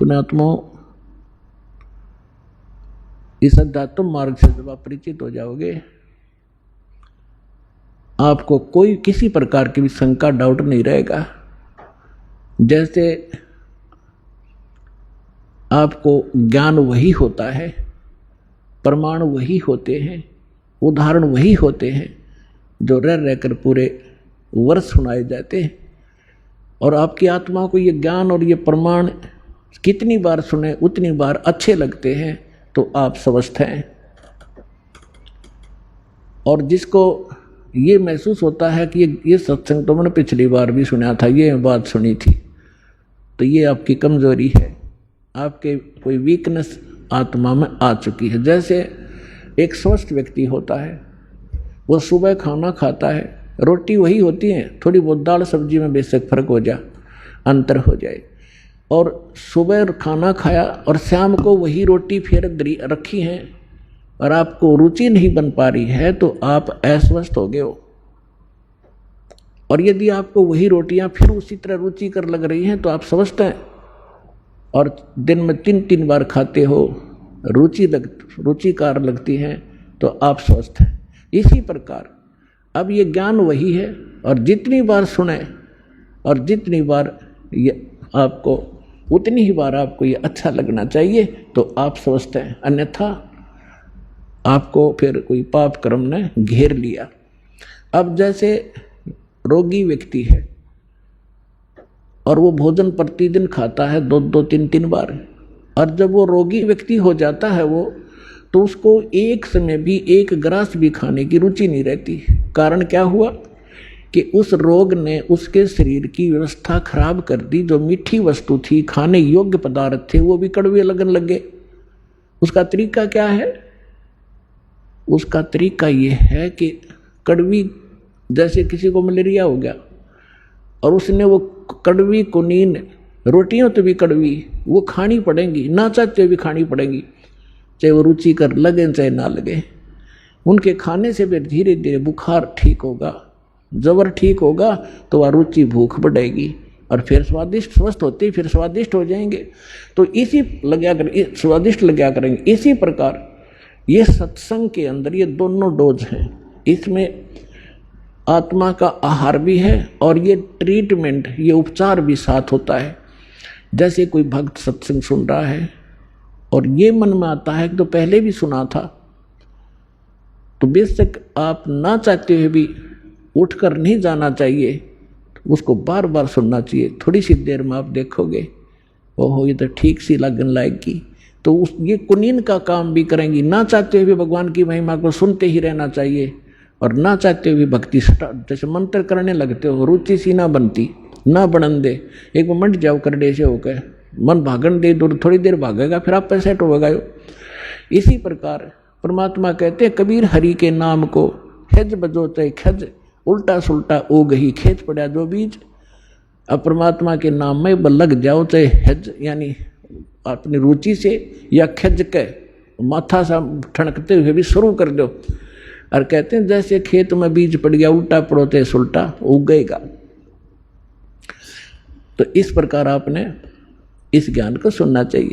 पुण्यात्माओं, इस अध्यात्म मार्ग से जब आप परिचित हो जाओगे, आपको कोई किसी प्रकार की भी शंका डाउट नहीं रहेगा। जैसे आपको ज्ञान वही होता है, प्रमाण वही होते हैं, उदाहरण वही होते हैं जो रह रहकर पूरे वर्ष सुनाए जाते हैं। और आपकी आत्मा को ये ज्ञान और ये प्रमाण कितनी बार सुने उतनी बार अच्छे लगते हैं, तो आप स्वस्थ हैं। और जिसको ये महसूस होता है कि ये सत्संग तो मैंने पिछली बार भी सुना था, ये बात सुनी थी, तो ये आपकी कमजोरी है, आपके कोई वीकनेस आत्मा में आ चुकी है। जैसे एक स्वस्थ व्यक्ति होता है, वो सुबह खाना खाता है, रोटी वही होती है, थोड़ी बहुत दाल सब्जी में बेशक फर्क हो जाए, अंतर हो जाए, और सुबह खाना खाया और शाम को वही रोटी फिर रखी है और आपको रुचि नहीं बन पा रही है, तो आप अस्वस्थ हो गए हो। और यदि आपको वही रोटियां फिर उसी तरह रुचिकर लग रही हैं, तो आप स्वस्थ हैं। और दिन में 3-3 बार खाते हो, रुचिकार लगती हैं, तो आप स्वस्थ हैं। इसी प्रकार अब ये ज्ञान वही है, और जितनी बार सुने और जितनी बार ये आपको उतनी ही बार आपको ये अच्छा लगना चाहिए, तो आप स्वस्थ हैं। अन्यथा आपको फिर कोई पाप कर्म ने घेर लिया। अब जैसे रोगी व्यक्ति है और वो भोजन प्रतिदिन खाता है 2-2, 3-3 बार, और जब वो रोगी व्यक्ति हो जाता है वो, तो उसको एक समय भी एक ग्रास भी खाने की रुचि नहीं रहती। कारण क्या हुआ कि उस रोग ने उसके शरीर की व्यवस्था खराब कर दी। जो मीठी वस्तु थी, खाने योग्य पदार्थ थे, वो भी कड़वे लगने लगे। उसका तरीका क्या है? उसका तरीका ये है कि कड़वी, जैसे किसी को मलेरिया हो गया और उसने वो कड़वी कुनीन, रोटियां तो भी कड़वी, वो खानी पड़ेंगी, ना चाहते भी खानी पड़ेंगी, चाहे वो रुचि कर लगे चाहे ना लगे। उनके खाने से फिर धीरे धीरे बुखार ठीक होगा, जबर ठीक होगा, तो वह रुचि भूख बढ़ेगी और फिर स्वादिष्ट, स्वस्थ होते फिर स्वादिष्ट हो जाएंगे। तो इसी लगा कर स्वादिष्ट लगा करेंगे। इसी प्रकार ये सत्संग के अंदर ये दोनों डोज हैं। इसमें आत्मा का आहार भी है और ये ट्रीटमेंट, ये उपचार भी साथ होता है। जैसे कोई भक्त सत्संग सुन रहा है और ये मन में आता है कि तो पहले भी सुना था, तो बेशक आप ना चाहते हुए भी उठकर नहीं जाना चाहिए, उसको बार बार सुनना चाहिए। थोड़ी सी देर में आप देखोगे, ओहो ये तो ठीक सी लगन लाएगी, तो उस ये कुनीन का काम भी करेंगी। ना चाहते हुए भगवान की महिमा को सुनते ही रहना चाहिए, और ना चाहते हुए भक्ति जैसे मंत्र करने लगते हो, रुचि सी ना बनती, ना बनन दे, एक मिनट जाओ करने से होकर मन भागन दे, दूर थोड़ी देर भागेगा, फिर आप पैसे टोगा। इसी प्रकार परमात्मा कहते हैं कबीर हरि के नाम को खज बजोते खज, उल्टा सुल्टा ओ गही खेत पड़ा जो बीज। अब परमात्मा के नाम में लग जाओ, चाहे हज यानी अपनी रुचि से, या खज के माथा सा ठनकते हुए भी शुरू कर दो। और कहते हैं जैसे खेत में बीज पड़ गया, उल्टा पड़ोते सुल्टा उगेगा। तो इस प्रकार आपने इस ज्ञान को सुनना चाहिए।